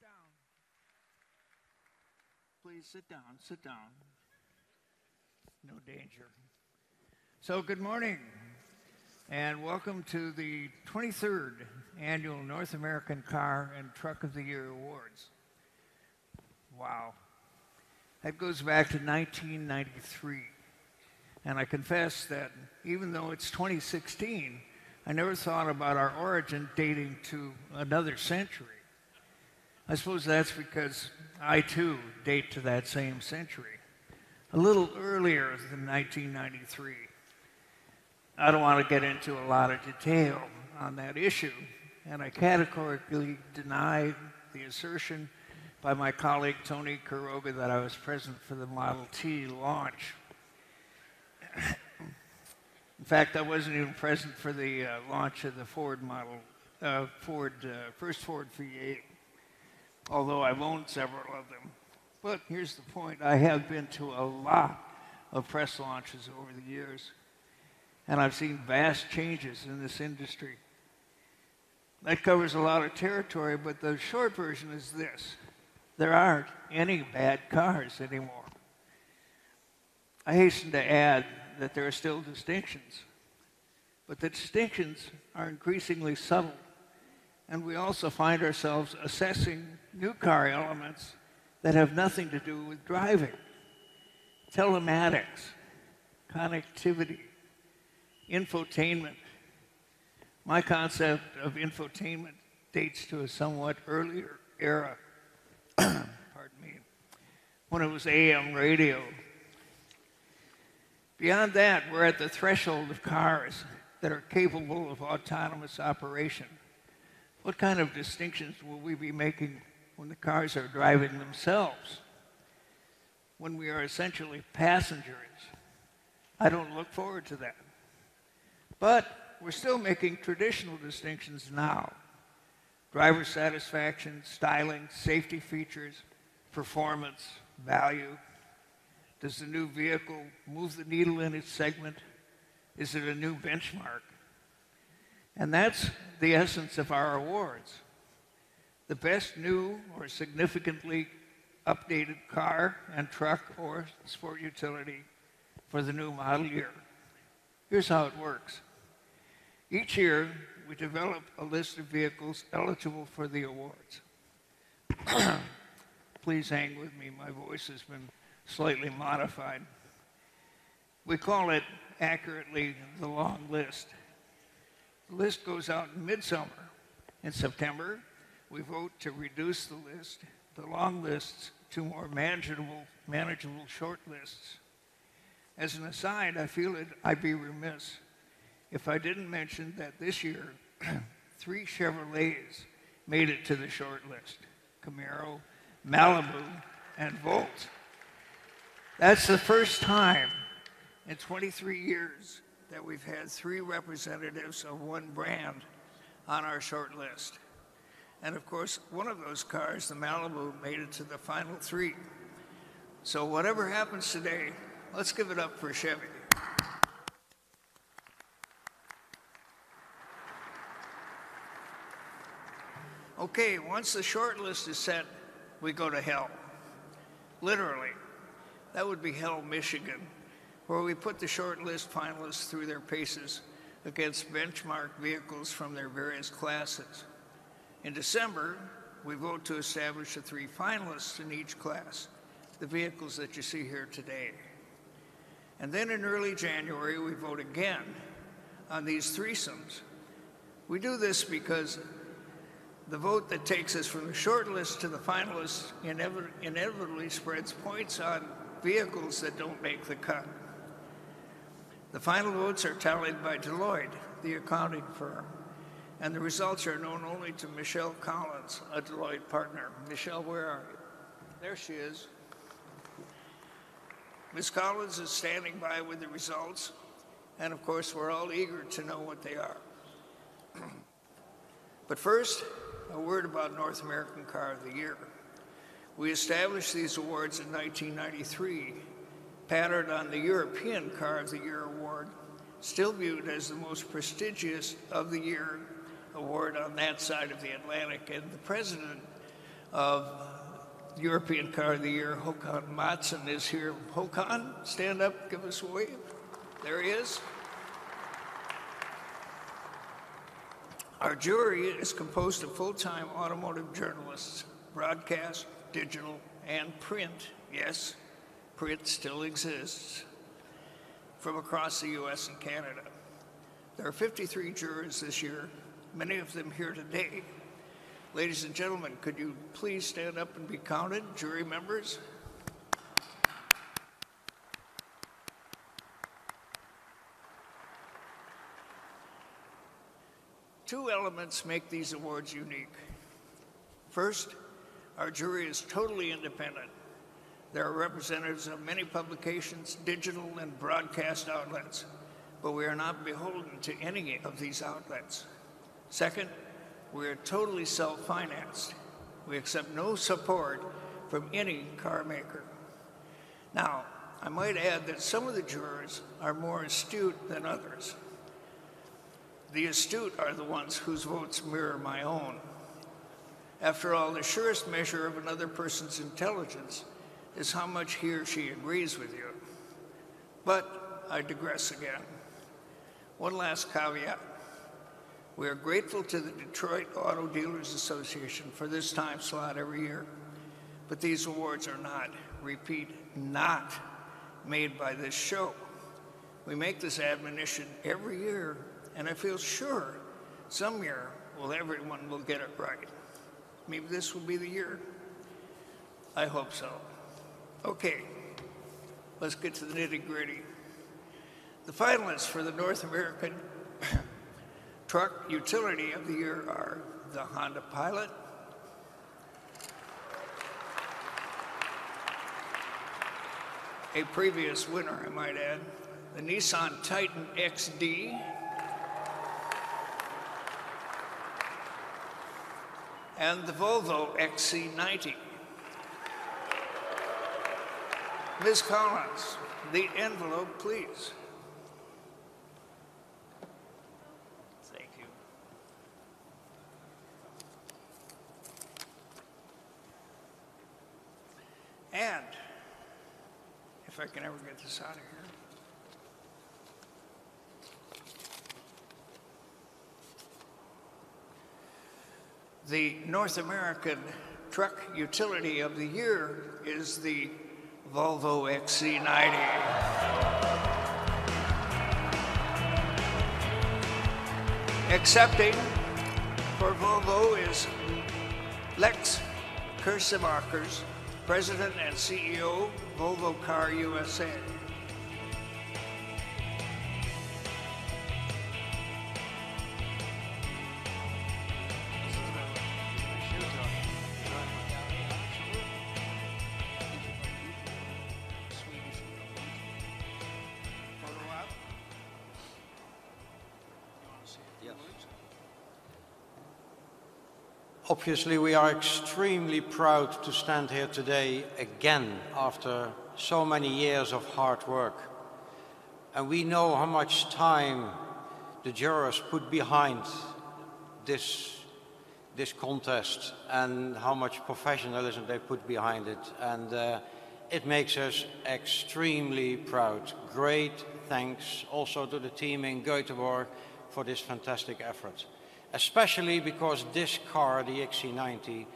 down. Please sit down, sit down. No danger. So good morning, and welcome to the 23rd Annual North American Car and Truck of the Year Awards. Wow. That goes back to 1993. And I confess that even though it's 2016, I never thought about our origin dating to another century. I suppose that's because I, too, date to that same century, a little earlier than 1993. I don't want to get into a lot of detail on that issue, and I categorically deny the assertion by my colleague Tony Quiroga that I was present for the Model T launch. In fact, I wasn't even present for the launch of the Ford first Ford V8, although I've owned several of them. But here's the point. I have been to a lot of press launches over the years, and I've seen vast changes in this industry. That covers a lot of territory, but the short version is this. There aren't any bad cars anymore. I hasten to add that there are still distinctions, but the distinctions are increasingly subtle, and we also find ourselves assessing new car elements that have nothing to do with driving. Telematics, connectivity, infotainment. My concept of infotainment dates to a somewhat earlier era, pardon me, when it was AM radio. Beyond that, we're at the threshold of cars that are capable of autonomous operation. What kind of distinctions will we be making when the cars are driving themselves? When we are essentially passengers? I don't look forward to that. But we're still making traditional distinctions now. Driver satisfaction, styling, safety features, performance, value. Does the new vehicle move the needle in its segment? Is it a new benchmark? And that's the essence of our awards. The best new or significantly updated car and truck or sport utility for the new model year. Here's how it works. Each year, we develop a list of vehicles eligible for the awards. Please hang with me. My voice has been slightly modified. We call it accurately the long list. The list goes out in midsummer. In September, we vote to reduce the long lists, to more manageable short lists. As an aside, I feel I'd be remiss if I didn't mention that this year, 3 Chevrolets made it to the short list: Camaro, Malibu, and Volt. That's the first time in 23 years that we've had 3 representatives of one brand on our short list. And of course, one of those cars, the Malibu, made it to the final 3. So whatever happens today, let's give it up for Chevy. Okay, once the short list is set, we go to hell. Literally. That would be Hell, Michigan, where we put the short list finalists through their paces against benchmark vehicles from their various classes. In December, we vote to establish the 3 finalists in each class, the vehicles that you see here today. And then in early January, we vote again on these threesomes. We do this because the vote that takes us from the short list to the finalists inevitably spreads points on vehicles that don't make the cut. The final votes are tallied by Deloitte, the accounting firm, and the results are known only to Michelle Collins, a Deloitte partner. Michelle, where are you? There she is. Ms. Collins is standing by with the results, and of course, we're all eager to know what they are. But first, a word about North American Car of the Year. We established these awards in 1993, patterned on the European Car of the Year award, still viewed as the most prestigious of the year award on that side of the Atlantic. And the president of European Car of the Year, Håkan Mattsson, is here. Håkan, stand up, give us a wave. There he is. Our jury is composed of full-time automotive journalists, broadcast, digital, and print. Yes, print still exists, from across the US and Canada. There are 53 jurors this year, many of them here today. Ladies and gentlemen, could you please stand up and be counted, jury members? Two elements make these awards unique. First, our jury is totally independent. There are representatives of many publications, digital and broadcast outlets, but we are not beholden to any of these outlets. Second, we are totally self-financed. We accept no support from any car maker. Now, I might add that some of the jurors are more astute than others. The astute are the ones whose votes mirror my own. After all, the surest measure of another person's intelligence is how much he or she agrees with you. But I digress again. One last caveat. We are grateful to the Detroit Auto Dealers Association for this time slot every year, but these awards are not, repeat, not made by this show. We make this admonition every year, and I feel sure some year everyone will get it right. Maybe this will be the year. I hope so. Okay, let's get to the nitty-gritty. The finalists for the North American Truck Utility of the Year are the Honda Pilot, a previous winner, I might add, the Nissan Titan XD, and the Volvo XC90. Ms. Collins, the envelope, please. Thank you. And, if I can ever get this out of here. The North American Truck Utility of the Year is the Volvo XC90. Accepting for Volvo is Lex Kersemakers, President and CEO, Volvo Car USA. Obviously, we are extremely proud to stand here today again after so many years of hard work. And we know how much time the jurors put behind this contest and how much professionalism they put behind it. And it makes us extremely proud. Great thanks also to the team in Göteborg for this fantastic effort. Especially because this car, the XC90,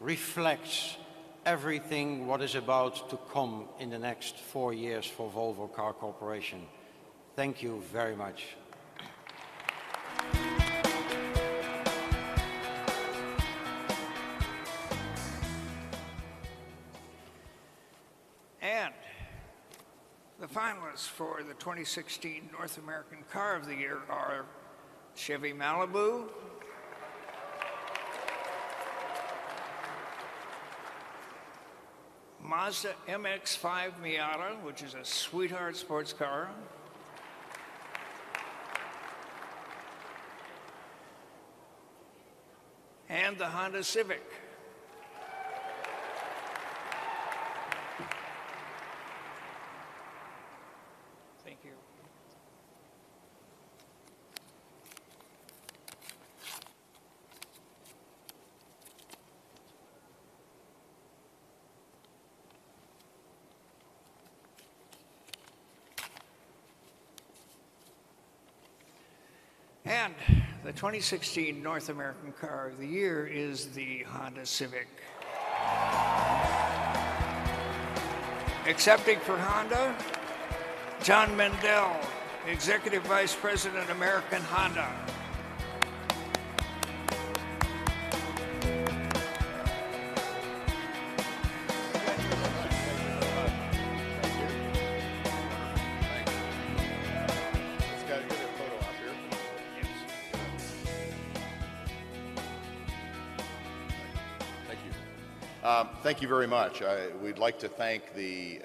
reflects everything what is about to come in the next 4 years for Volvo Car Corporation. Thank you very much. And the finalists for the 2016 North American Car of the Year are Chevy Malibu, Mazda MX-5 Miata, which is a sweetheart sports car, and the Honda Civic. Thank you. And the 2016 North American Car of the Year is the Honda Civic. Accepting for Honda, John Mendel, Executive Vice President, American Honda. Thank you very much. We'd like to thank the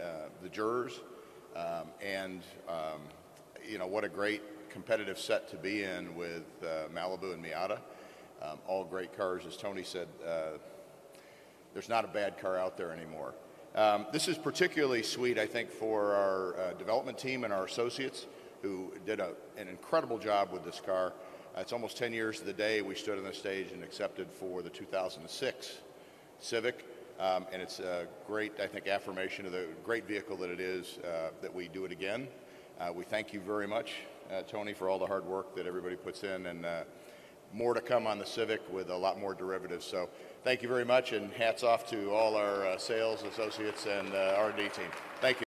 jurors, and you know, what a great competitive set to be in with Malibu and Miata. All great cars, as Tony said. There's not a bad car out there anymore. This is particularly sweet, I think, for our development team and our associates who did an incredible job with this car. It's almost 10 years to the day we stood on the stage and accepted for the 2006 Civic. And it's a great, I think, affirmation of the great vehicle that it is, that we do it again. We thank you very much, Tony, for all the hard work that everybody puts in, and more to come on the Civic with a lot more derivatives. So thank you very much, and hats off to all our sales associates and R&D team. Thank you.